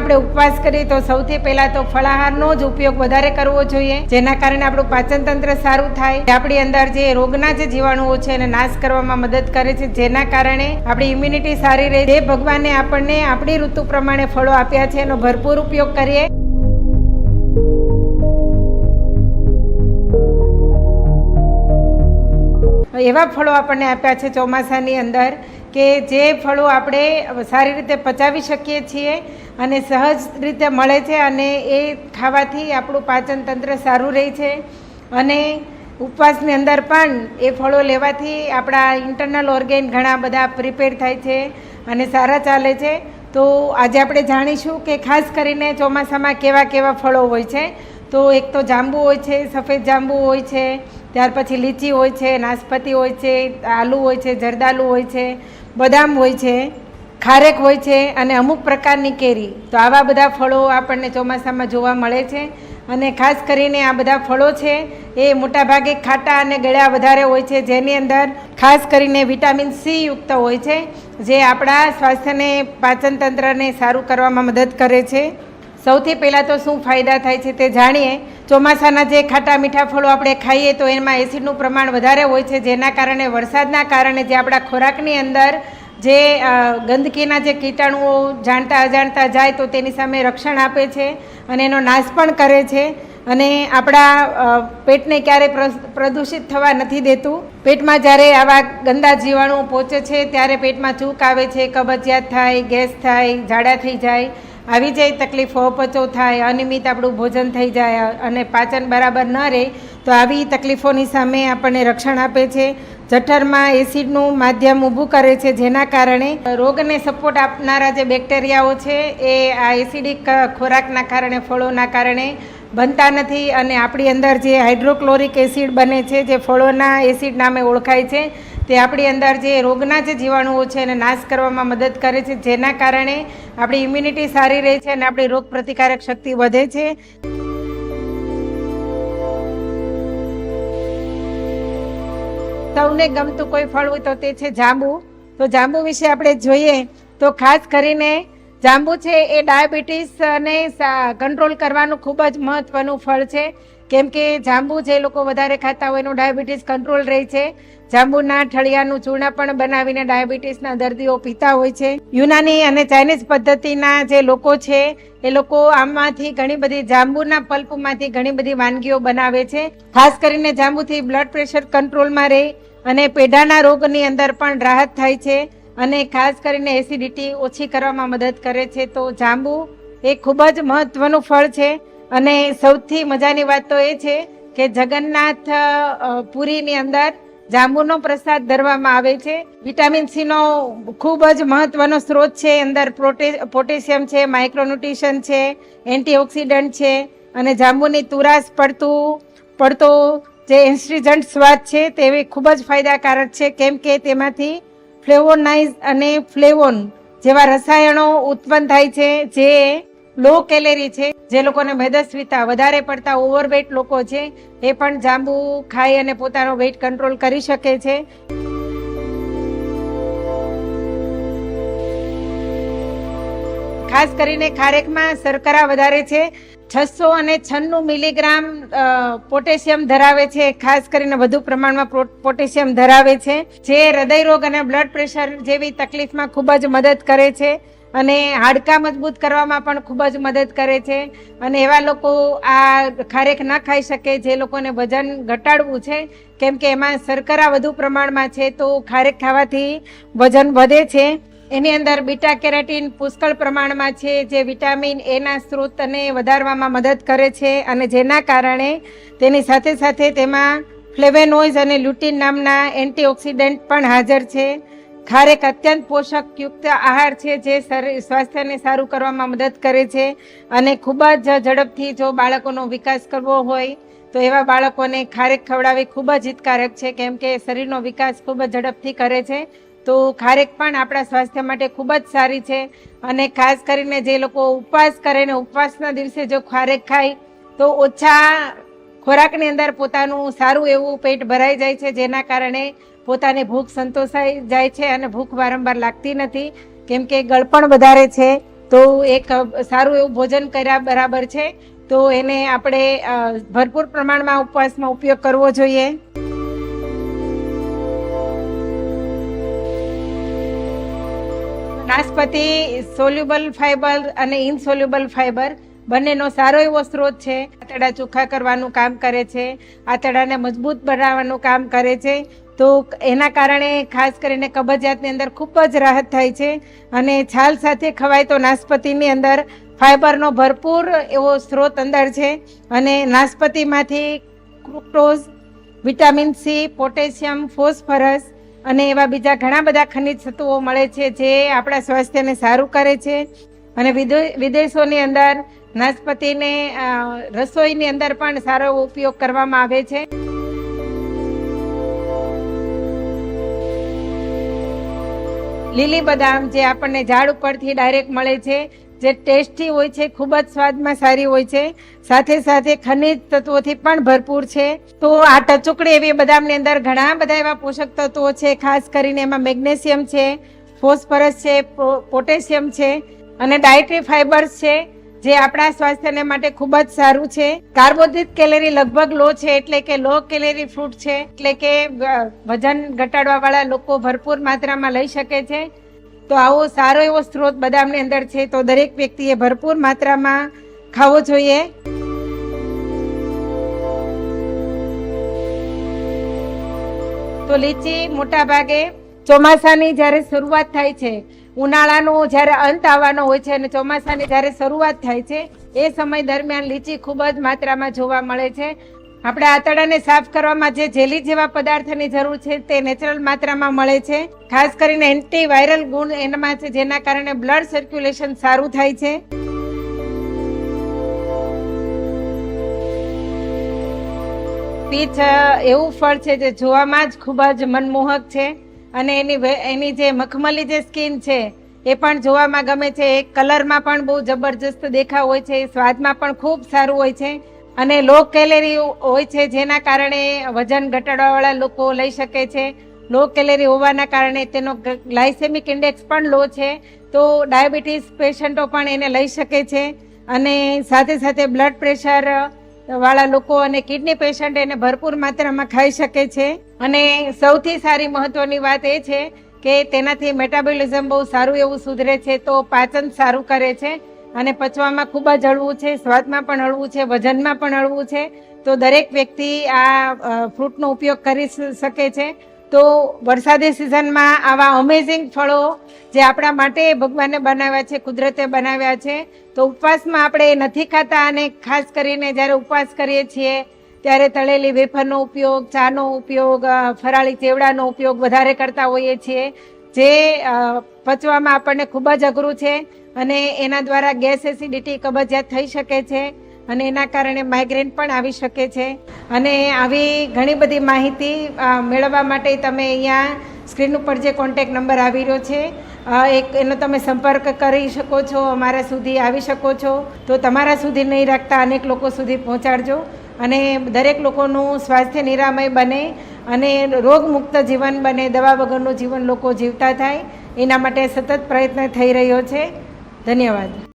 આપણે ઉપવાસ કરીએ તો સૌથી પહેલા તો ફળાહારનો જ ઉપયોગ વધારે કરવો જોઈએ, જેના કારણે આપણું પાચન તંત્ર સારું થાય, આપણી અંદર જે રોગના જે જીવાણુઓ છે એને નાશ કરવામાં મદદ કરે છે, જેના કારણે આપણી ઇમ્યુનિટી સારી રહે. જે ભગવાને આપણને આપણી ઋતુ પ્રમાણે ફળો આપ્યા છે એનો ભરપૂર ઉપયોગ કરીએ. એવા ફળો આપણને આપ્યા છે ચોમાસાની અંદર કે જે ફળો આપણે સારી રીતે પચાવી શકીએ છીએ અને સહજ રીતે મળે છે, અને એ ખાવાથી આપણું પાચન તંત્ર સારું રહે છે. અને ઉપવાસની અંદર પણ એ ફળો લેવાથી આપણા ઇન્ટરનલ ઓર્ગેન ઘણા બધા પ્રિપેર થાય છે અને સારા ચાલે છે. તો આજે આપણે જાણીશું કે ખાસ કરીને ચોમાસામાં કેવા કેવા ફળો હોય છે. તો એક તો જાંબુ હોય છે, સફેદ જાંબુ હોય છે, ત્યાર પછી લીચી હોય છે, નાશપતી હોય છે, આલુ હોય છે, જરદાલુ હોય છે, બદામ હોય છે, ખારેક હોય છે અને અમુક પ્રકારની કેરી. તો આવા બધા ફળો આપણને ચોમાસામાં જોવા મળે છે. અને ખાસ કરીને આ બધા ફળો છે એ મોટાભાગે ખાટા અને ગળ્યા વધારે હોય છે, જેની અંદર ખાસ કરીને વિટામિન સી યુક્ત હોય છે, જે આપણા સ્વાસ્થ્યને પાચન તંત્રને સારું કરવામાં મદદ કરે છે. સૌથી પહેલાં તો શું ફાયદા થાય છે તે જાણીએ. ચોમાસાના જે ખાટા મીઠા ફળો આપણે ખાઈએ તો એમાં એસિડનું પ્રમાણ વધારે હોય છે, જેના કારણે વરસાદના કારણે જે આપણા ખોરાકની અંદર જે ગંદકીના જે કીટાણુઓ જાણતા અજાણતા જાય તો તેની સામે રક્ષણ આપે છે અને એનો નાશ પણ કરે છે, અને આપણા પેટને ક્યારેય પ્રદૂષિત થવા નથી દેતું. પેટમાં જ્યારે આવા ગંદા જીવાણુઓ પહોંચે છે ત્યારે પેટમાં ચૂક આવે છે, કબજિયાત થાય, ગેસ થાય, ઝાડા થઈ જાય, આવી જાય તકલીફો, અપચો થાય, અનિયમિત આપણું ભોજન થઈ જાય અને પાચન બરાબર ન રહે, તો આવી તકલીફોની સામે આપણને રક્ષણ આપે છે. જઠરમાં એસિડનું માધ્યમ ઊભું કરે છે, જેના કારણે રોગને સપોર્ટ આપનારા જે બેક્ટેરિયાઓ છે એ આ એસિડિક ખોરાકના કારણે, ફળોના કારણે બનતા નથી, અને આપણી અંદર જે હાઇડ્રોક્લોરિક એસિડ બને છે, જે ફળોના એસિડ નામે ઓળખાય છે, તે આપણી અંદર જે રોગના જે જીવાણુઓ છે એને નાશ કરવામાં મદદ કરે છે, જેના કારણે આપણી ઇમ્યુનિટી સારી રહે છે અને આપણી રોગ પ્રતિકારક શક્તિ વધે છે. સૌને ગમતું કોઈ ફળ હોય તો તે છે જાંબુ. તો જાંબુ વિશે આપણે જોઈએ તો ખાસ કરીને જાંબુ છે એ ડાયાબિટીસને કંટ્રોલ કરવાનું ખૂબ જ મહત્વનું ફળ છે, કેમ કે જાંબુ જે લોકો વધારે ખાતા હોય એનું ડાયાબિટીસ કંટ્રોલ રહે છે. જાંબુના ઠળિયાનું ચૂર્ણ પણ બનાવીને ડાયાબિટીસના દર્દીઓ પીતા હોય છે. યુનાની અને ચાઇનીઝ પદ્ધતિના જે લોકો છે એ લોકો આમાંથી ઘણી બધી જાંબુના પલ્પમાંથી ઘણી બધી વાનગીઓ બનાવે છે. ખાસ કરીને જાંબુથી બ્લડ પ્રેશર કંટ્રોલમાં રહે અને પેઢાના રોગની અંદર પણ રાહત થાય છે, અને ખાસ કરીને એસિડિટી ઓછી કરવામાં મદદ કરે છે. તો જાંબુ એ ખૂબ જ મહત્વનું ફળ છે. અને સૌથી મજાની વાત તો એ છે કે જગન્નાથ પુરીની અંદર જાંબુનો પ્રસાદ ધરવામાં આવે છે. વિટામિન સીનો ખૂબ જ મહત્વનો સ્ત્રોત છે. અંદર પોટેશિયમ છે, માઇક્રોન્યુટ્રિશન છે, એન્ટીઓક્સિડન્ટ છે, અને જાંબુની તુરાશ પડતો જે એસ્ટ્રીજન્ટ સ્વાદ છે તે ખૂબ જ ફાયદાકારક છે, કેમ કે તેમાંથી ફ્લેવોનાઇઝ અને ફ્લેવોન જેવા રસાયણો ઉત્પન્ન થાય છે, જે લો કેલેરી છે. જે લોકોને મેદસ્વીતા, વધારે પડતા ઓવરવેટ લોકો છે એ પણ જાંબુ ખાઈ અને પોતાનો વેઇટ કંટ્રોલ કરી શકે છે. ખાસ કરીને ખારેકમાં શર્કરા વધારે છે. 696 મિલીગ્રામ પોટેશિયમ ધરાવે છે. ખાસ કરીને વધુ પ્રમાણમાં પોટેશિયમ ધરાવે છે, જે હૃદય રોગ અને બ્લડ પ્રેશર જેવી તકલીફમાં ખૂબ જ મદદ કરે છે, અને હાડકાં મજબૂત કરવામાં પણ ખૂબ જ મદદ કરે છે. અને એવા લોકો આ ખારેક ના ખાઈ શકે જે લોકોને વજન ઘટાડવું છે, કેમ કે એમાં શર્કરા વધુ પ્રમાણમાં છે, તો ખારેક ખાવાથી વજન વધે છે. એની અંદર બીટા કેરોટીન પુષ્કળ પ્રમાણમાં છે, જે વિટામિન એના સ્ત્રોતને વધારવામાં મદદ કરે છે, અને જેના કારણે તેની સાથે સાથે તેમાં ફ્લેવેનોઇડ્સ અને લ્યુટીન નામના એન્ટીઓક્સિડન્ટ પણ હાજર છે. ખારેક અત્યંત પોષકયુક્ત આહાર છે, જે સ્વાસ્થ્યને સારું કરવામાં મદદ કરે છે, અને ખૂબ જ ઝડપથી જો બાળકોનો વિકાસ કરવો હોય તો એવા બાળકોને ખારેક ખવડાવવી ખૂબ જ હિતકારક છે, કેમ કે શરીરનો વિકાસ ખૂબ જ ઝડપથી કરે છે. તો ખારેક પણ આપણા સ્વાસ્થ્ય માટે ખૂબ જ સારી છે. અને ખાસ કરીને જે લોકો ઉપવાસ કરે ને ઉપવાસના દિવસે જો ખારેક ખાય તો ઓછા ખોરાકની અંદર પોતાનું સારું એવું પેટ ભરાઈ જાય છે, જેના કારણે પોતાની ભૂખ સંતોષાઈ જાય છે અને ભૂખ વારંવાર લાગતી નથી, કેમ કે ગળપણ વધારે છે. તો એક સારું એવું ભોજન કર્યા બરાબર છે. તો એને આપણે ભરપૂર પ્રમાણમાં ઉપવાસમાં ઉપયોગ કરવો જોઈએ. નાશપતિ સોલ્યુબલ ફાઈબર અને ઇનસોલ્યુબલ ફાઈબર બંનેનો સારો એવો સ્ત્રોત છે. આંતરડા ચોખ્ખા કરવાનું કામ કરે છે, આંતરડાને મજબૂત બનાવવાનું કામ કરે છે. તો એના કારણે ખાસ કરીને કબજિયાતની અંદર ખૂબ જ રાહત થાય છે. અને છાલ સાથે ખવાય તો નાશપતિની અંદર ફાઈબરનો ભરપૂર એવો સ્ત્રોત અંદર છે. અને નાશપતિમાંથી fructose, vitamin C, potassium, phosphorus અને એવા બીજા ઘણા બધા ખનિજ તત્વો મળે છે જે આપણા સ્વાસ્થ્યને સારું કરે છે. અને વિદેશોની અંદર નાશપતિને રસોઈની અંદર પણ સારો ઉપયોગ કરવામાં આવે છે. લીલી બદામ જે આપણને ઝાડ ઉપરથી ડાયરેક્ટ મળે છે, જે ટેસ્ટી હોય છે, ખૂબ જ સ્વાદમાં સારી હોય છે, સાથે સાથે ખનિજ તત્વોથી પણ ભરપૂર છે. તો આ ટચુકડી એવી બદામની અંદર ઘણા બધા એવા પોષક તત્વો છે. ખાસ કરીને એમાં મેગ્નેશિયમ છે, ફોસ્ફરસ છે, પોટેશિયમ છે અને ડાયટરી ફાઈબર્સ છે, જે આપણા સ્વાસ્થ્યને માટે ખૂબ જ સારું છે. કાર્બોદિત કેલેરી લગભગ લો છે, એટલે કે લો કેલેરી ફ્રૂટ છે, એટલે કે વજન ઘટાડવા વાળા લોકો ભરપૂર માત્રામાં લઈ શકે છે. તો આવો સારો એવો સ્ત્રોત બદામની અંદર છે, તો દરેક વ્યક્તિએ ભરપૂર માત્રામાં ખાવો જોઈએ. તો લીચી મોટા ભાગે ચોમાસાની જ્યારે શરૂઆત થાય છે, ઉનાળાનો જ્યારે અંત આવવાનો હોય છે અને ચોમાસાની જ્યારે શરૂઆત થાય છે, એ સમય દરમિયાન લીચી ખૂબ જ માત્રામાં જોવા મળે છે. આપણે આંતરડાને સાફ કરવામાં જે જેલી જેવા પદાર્થની જરૂર છે તે નેચરલ માત્રામાં મળે છે. ખાસ કરીને એન્ટીવાયરલ ગુણ એનામાં છે, જેના કારણે બ્લડ સર્ક્યુલેશન સારું થાય છે. પીચ એવું ફળ છે જે જોવામાં જ ખૂબ જ મનમોહક છે અને એની જે મખમલી જે સ્કિન છે એ પણ જોવામાં ગમે છે. એ કલરમાં પણ બહુ જબરજસ્ત દેખાવ હોય છે, સ્વાદમાં પણ ખૂબ સારું હોય છે અને લો કેલેરી હોય છે, જેના કારણે વજન ઘટાડવાવાળા લોકો લઈ શકે છે. લો કેલેરી હોવાના કારણે તેનો ગ્લાયસેમિક ઇન્ડેક્સ પણ લો છે, તો ડાયાબિટીસ પેશન્ટો પણ એને લઈ શકે છે. અને સાથે સાથે બ્લડ પ્રેશર વાળા લોકો અને કિડની પેશન્ટ એને ભરપૂર માત્રામાં ખાઈ શકે છે. અને સૌથી સારી મહત્વની વાત એ છે કે તેનાથી મેટાબોલિઝમ બહુ સારું એવું સુધરે છે, તો પાચન સારું કરે છે અને પચવામાં ખૂબ જ હળવું છે, સ્વાદમાં પણ હળવું છે, વજનમાં પણ હળવું છે. તો દરેક વ્યક્તિ આ ફ્રૂટનો ઉપયોગ કરી શકે છે. તો વરસાદી સિઝનમાં આવા અમેઝિંગ ફળો જે આપણા માટે ભગવાને બનાવ્યા છે, કુદરતે બનાવ્યા છે, તો ઉપવાસમાં આપણે નથી ખાતા. અને ખાસ કરીને જ્યારે ઉપવાસ કરીએ છીએ ત્યારે તળેલી વેફરનો ઉપયોગ, ચાનો ઉપયોગ, ફરાળી ચેવડાનો ઉપયોગ વધારે કરતા હોઈએ છીએ, જે પચવામાં આપણને ખૂબ જ અઘરું છે અને એના દ્વારા ગેસ, એસિડિટી, કબજિયાત થઈ શકે છે અને એના કારણે માઇગ્રેન પણ આવી શકે છે. અને આવી ઘણી બધી માહિતી મેળવવા માટે તમે અહીંયા સ્ક્રીન ઉપર જે કોન્ટેક નંબર આવી રહ્યો છે એનો તમે સંપર્ક કરી શકો છો, અમારા સુધી આવી શકો છો. તો તમારા સુધી નહીં રાખતા અનેક લોકો સુધી પહોંચાડજો અને દરેક લોકોનું સ્વાસ્થ્ય નિરામય બને અને રોગમુક્ત જીવન બને, દવા વગરનું જીવન લોકો જીવતા થાય, એના માટે સતત પ્રયત્ન થઈ રહ્યો છે. ધન્યવાદ.